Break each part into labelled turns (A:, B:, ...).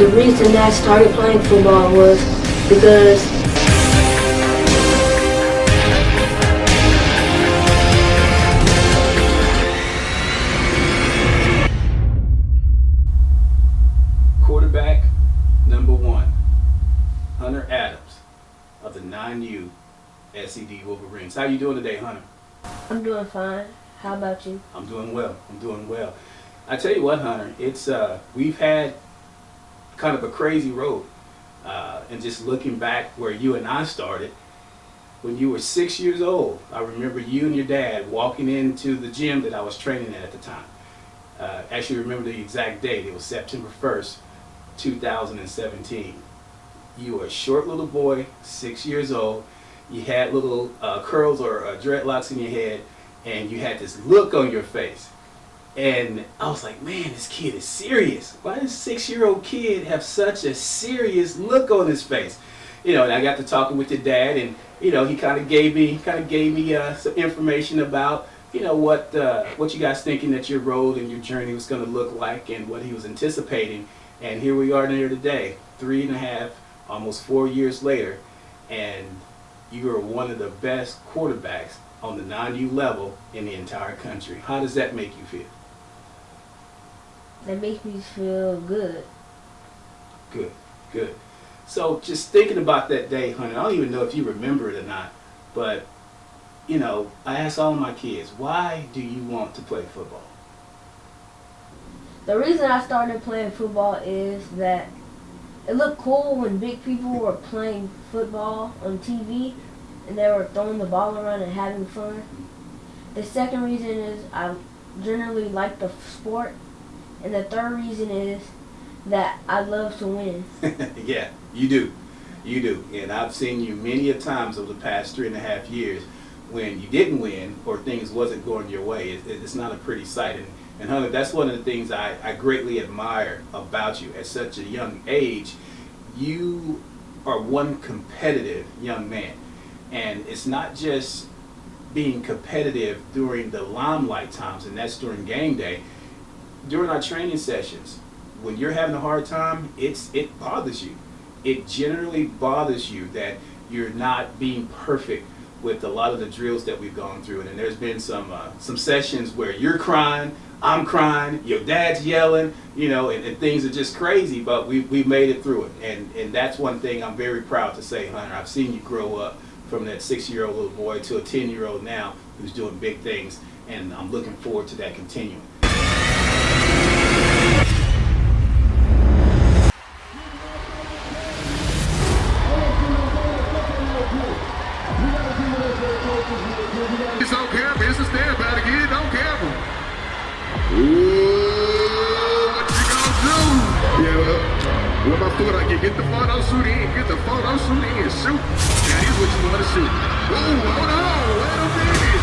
A: the reason that I started playing football was because
B: quarterback number 1, Hunter Adams of the 9U SED Wolverines. How you doing today, Hunter?
A: I'm doing fine. How about you?
B: I'm doing well. I'm doing well. I tell you what, Hunter, it's we've had kind of a crazy road, and just looking back where you and I started when you were 6 years old. I remember you and your dad walking into the gym that I was training at the time. Actually, remember the exact date. It was September 1st, 2017. You were a short little boy, 6 years old. You had little curls or dreadlocks in your head, and you had this look on your face. And I was like, man, this kid is serious. Why does a 6-year-old kid have such a serious look on his face? You know, and I got to talking with your dad, and you know, he kind of gave me some information about, you know, what you guys thinking that your road and your journey was going to look like, and what he was anticipating. And here we are here today, 3.5, almost 4 years later, and you are one of the best quarterbacks on the 9U level in the entire country. How does that make you feel?
A: That makes me feel good.
B: Good, good. So just thinking about that day, Hunter, I don't even know if you remember it or not, but you know, I asked all of my kids, why do you want to play football?
A: The reason I started playing football is that it looked cool when big people were playing football on TV and they were throwing the ball around and having fun. The second reason is I generally like the sport. And the third reason is that I love to win.
B: Yeah, you do. You do. And I've seen you many a times over the past 3.5 years when you didn't win or things wasn't going your way. It's not a pretty sight. And Hunter, that's one of the things I greatly admire about you. At such a young age, you are one competitive young man. And it's not just being competitive during the limelight times, and that's during game day. During our training sessions, when you're having a hard time, it bothers you. It generally bothers you that you're not being perfect with a lot of the drills that we've gone through. And there's been some sessions where you're crying, I'm crying, your dad's yelling, you know, and things are just crazy, but we've made it through it. And that's one thing I'm very proud to say, Hunter. I've seen you grow up from that 6-year-old little boy to a 10-year-old now who's doing big things, and I'm looking forward to that continuing.
C: It's on camera, it's a standby to get it on camera. Ooh, what you gonna do? Yeah, well, my foot, I can get the photo shoot in, shoot. Now here's what you wanna shoot. Ooh, hold on, wait a minute.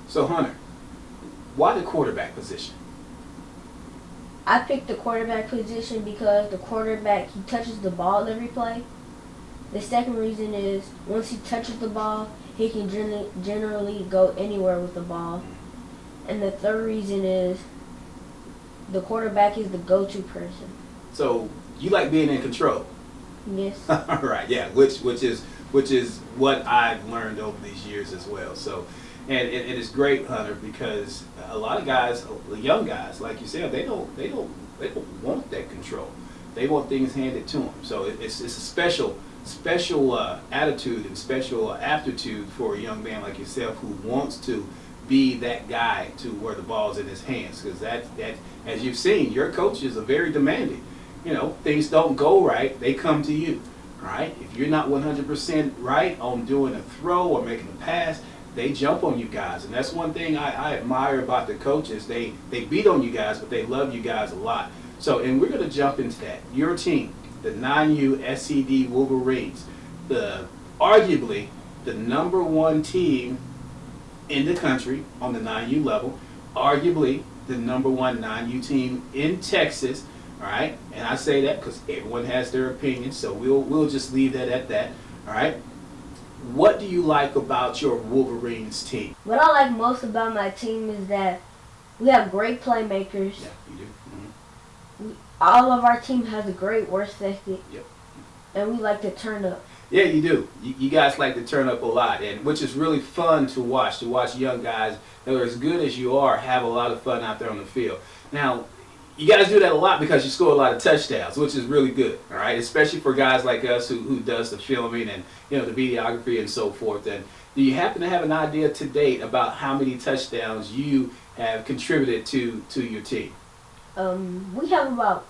B: So Hunter, why the quarterback position?
A: I picked the quarterback position because the quarterback, he touches the ball every play. The second reason is once he touches the ball, he can generally go anywhere with the ball. And the third reason is the quarterback is the go-to person.
B: So you like being in control?
A: Yes.
B: All right, yeah, which is what I've learned over these years as well. So, and it is great, Hunter, because a lot of guys, the young guys, like you said, they don't want that control. They want things handed to them. So it's a special attitude and special aptitude for a young man like yourself who wants to be that guy to where the ball's in his hands. Because that, as you've seen, your coaches are very demanding. You know, things don't go right, they come to you. Right? If you're not 100% right on doing a throw or making a pass, they jump on you guys, and that's one thing I admire about the coaches. They beat on you guys, but they love you guys a lot. So, and we're going to jump into that. Your team, the 9U SCD Wolverines, arguably the #1 team in the country on the 9U level, arguably the #1 9U team in Texas. All right, and I say that because everyone has their opinion, so we'll just leave that at that. All right. What do you like about your Wolverines team?
A: What I like most about my team is that we have great playmakers.
B: Yeah, you do. Mm-hmm.
A: All of our team has a great work ethic.
B: Yep.
A: And we like to turn up.
B: Yeah, you do. You guys like to turn up a lot, and which is really fun to watch young guys that are as good as you are have a lot of fun out there on the field. Now, you guys do that a lot because you score a lot of touchdowns, which is really good, all right? Especially for guys like us who does the filming and, you know, the videography and so forth. And do you happen to have an idea to date about how many touchdowns you have contributed to your team?
A: We have about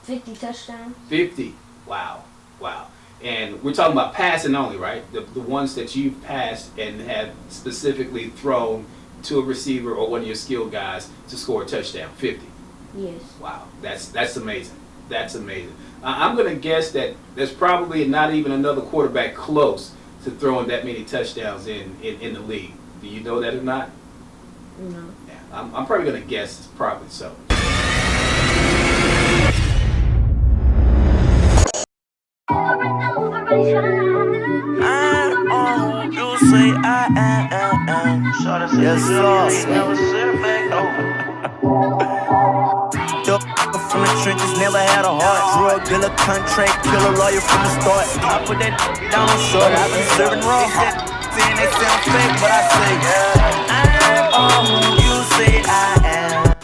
A: 50 touchdowns.
B: 50. Wow. And we're talking about passing only, right? The ones that you've passed and have specifically thrown to a receiver or one of your skilled guys to score a touchdown. 50.
A: Yes.
B: Wow, that's amazing. That's amazing. I'm going to guess that there's probably not even another quarterback close to throwing that many touchdowns in the league. Do you know that or not?
A: No.
B: Yeah, I'm probably going to guess it's probably so.
D: You say I am. Yes, from the trenches, never had a heart. Drug dealer, contract killer, lawyer from the start. I put that down on short. I've been serving raw. Saying they sound fake, but I say I'm all who you say I am.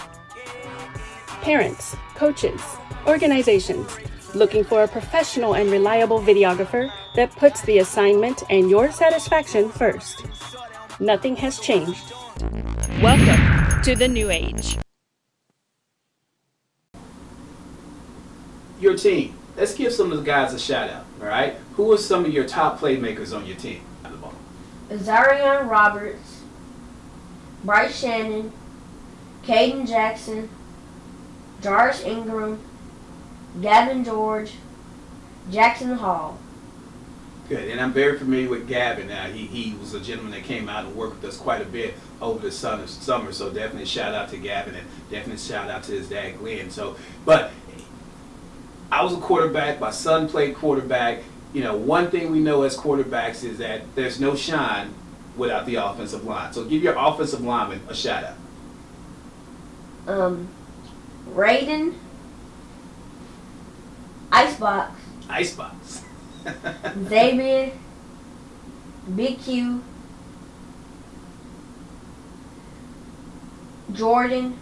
E: Parents, coaches, organizations looking for a professional and reliable videographer that puts the assignment and your satisfaction first. Nothing has changed. Welcome to the new age.
B: Your team. Let's give some of the guys a shout out, all right? Who are some of your top playmakers on your team?
A: Azarian Roberts, Bryce Shannon, Caden Jackson, Jarvis Ingram, Gavin George, Jackson Hall.
B: Good, and I'm very familiar with Gavin now. He was a gentleman that came out and worked with us quite a bit over the summer, so definitely shout out to Gavin and definitely shout out to his dad, Glenn. But I was a quarterback. My son played quarterback. You know, one thing we know as quarterbacks is that there's no shine without the offensive line. So give your offensive lineman a shout out.
A: Raiden, Icebox, Xavier, Big Q, Jordan,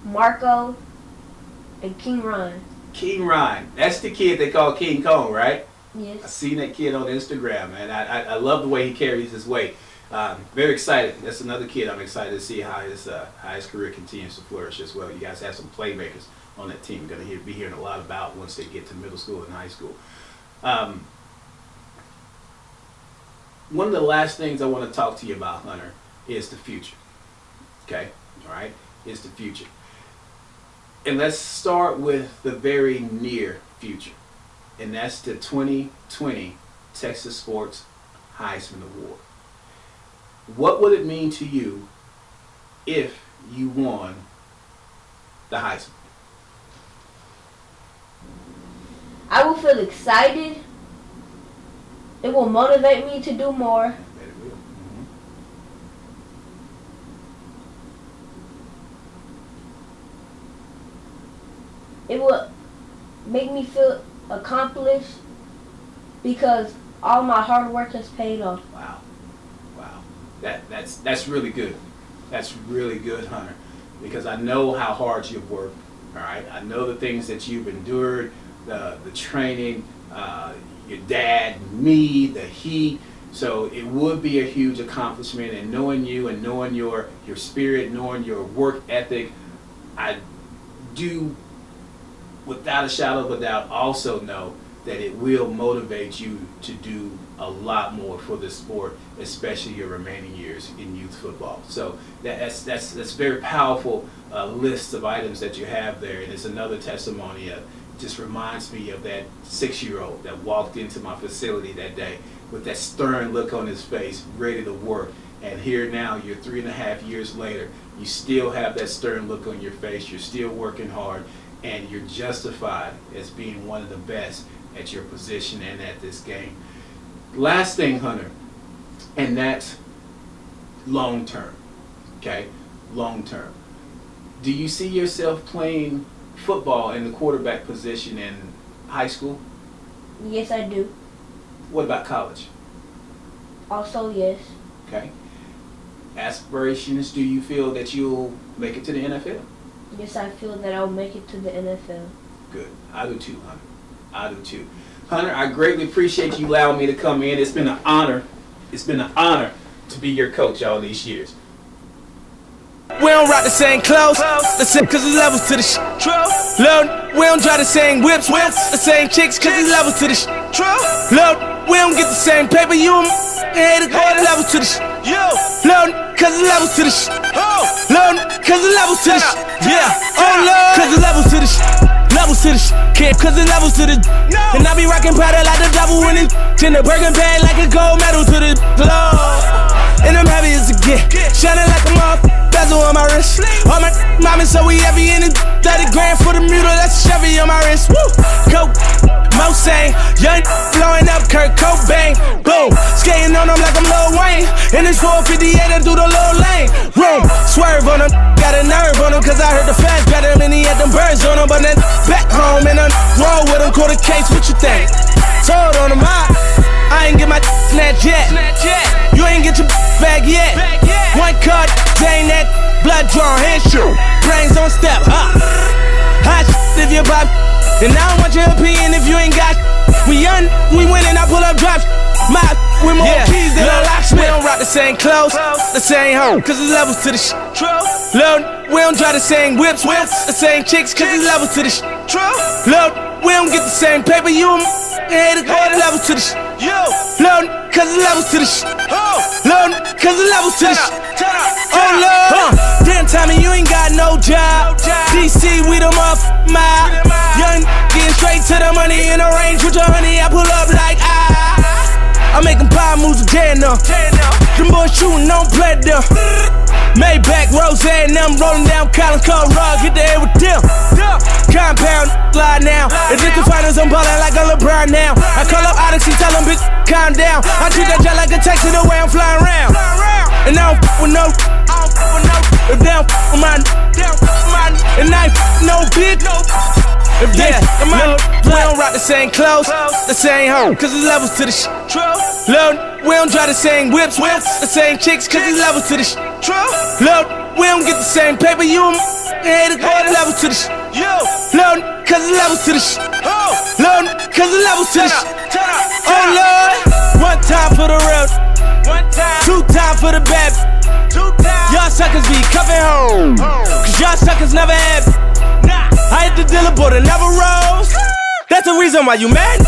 A: Marco, and King Ryan.
B: King Ryan. That's the kid they call King Kong, right?
A: Yes.
B: I seen that kid on Instagram, man. I love the way he carries his weight. Very excited. That's another kid I'm excited to see how his career continues to flourish as well. You guys have some playmakers on that team. You're going to be hearing a lot about once they get to middle school and high school. One of the last things I want to talk to you about, Hunter, is the future. Okay? All right? Is the future. And let's start with the very near future. And that's the 2020 Texas Sports Heisman Award. What would it mean to you if you won the Heisman?
A: I will feel excited. It will motivate me to do more. It will make me feel accomplished because all my hard work has paid off.
B: Wow. That's really good. That's really good, Hunter, because I know how hard you've worked. All right, I know the things that you've endured, the training, your dad, me, the heat. So it would be a huge accomplishment, and knowing you and knowing your spirit, knowing your work ethic, I do, without a shadow of a doubt, also know that it will motivate you to do a lot more for the sport, especially your remaining years in youth football. So that's very powerful list of items that you have there, and it's another testimony of, just reminds me of that 6-year-old that walked into my facility that day with that stern look on his face, ready to work. And here now, you're 3.5 years later, you still have that stern look on your face, you're still working hard, and you're justified as being one of the best at your position and at this game. Last thing, Hunter, and that's long term, okay? Long term. Do you see yourself playing football in the quarterback position in high school?
A: Yes, I do.
B: What about college?
A: Also, yes.
B: Okay. Aspirations, do you feel that you'll make it to the NFL?
A: Yes, I feel that I'll make it to the NFL.
B: Good. I do too, Hunter. I do too. Hunter, I greatly appreciate you allowing me to come in. It's been an honor. It's been an honor to be your coach all these years.
D: We don't rock the same clothes, the same cause it's levels to the sh. Lord, we don't try the same whips, the same chicks cause it's levels to the sh. Lord, we don't get the same paper, you hate it, go the levels to the sh. Lord, cause it's levels to the sh. Lord, cause it's levels to the sh. Yeah, oh Lord, cause it's levels to the sh. Levels to the sh. Can't cause it's levels to the. And I be rockin' powder like the devil when it in the Birkin bag like a gold medal to the Lord. And I'm happy as a gift, shining like a moth, bezel on my wrist. All my mommy, so we heavy in it. 30 grand for the mule, that's a Chevy on my wrist. Woo! Coke, Mosang, young blowing up Kurt Cobain. Boom, skating on them like I'm Lil Wayne. In this 458, I do the low lane. Room, swerve on them, got a nerve on them, cause I heard the fans better than he had them birds on them. But then back home and roll with them, quarter case, what you think? Told on them, I ain't get my snatch yet. You ain't get your bag yet. One cut, dang that blood drawn, hand shoot. Brains on step, hot if you pop. And I don't want your opinion if you ain't got. We young, we winning, I pull up drops. My with more keys than a locksmith. We don't rock the same clothes, the same home, cause it's levels to the sh. Lord, we don't try the same whips, the same chicks, cause it's levels to the sh. Lord, we don't get the same paper, you hate it, go the levels to the sh. Lord, cause it's levels to the sh. Lord, cause it's levels to the sh. Oh Lord, damn Tommy, you ain't got no job. DC, we them off my young, getting straight to the money in the range with your honey. I pull up like I'm making power moves with J&M. Them boys shooting, don't play them. Maybach, Rose, and them rolling down Collins Cole Rug, hit the air with them. Compound, slide now. If it's the finals, I'm ballin' like a LeBron now. I call up Odyssey, tell them bitch, calm down. I treat that jet like a taxi the way I'm flying around. And I don't f with no, if they don't f with mine, and I ain't f no bitch. If they we don't rock the same clothes, the same home, cause it's levels to the sh. Lord, we don't try the same whips, the same chicks, cause it's levels to the sh. Lord, we don't get the same paper, you hate it, go the levels to the sh. Lord, cause it's levels to the sh. Lord, cause it's levels to the sh. Oh Lord, one time for the real, two times for the bad. Y'all suckers be coming home, cause y'all suckers never had. I hit the dealer, but it never rose. That's the reason why you mad.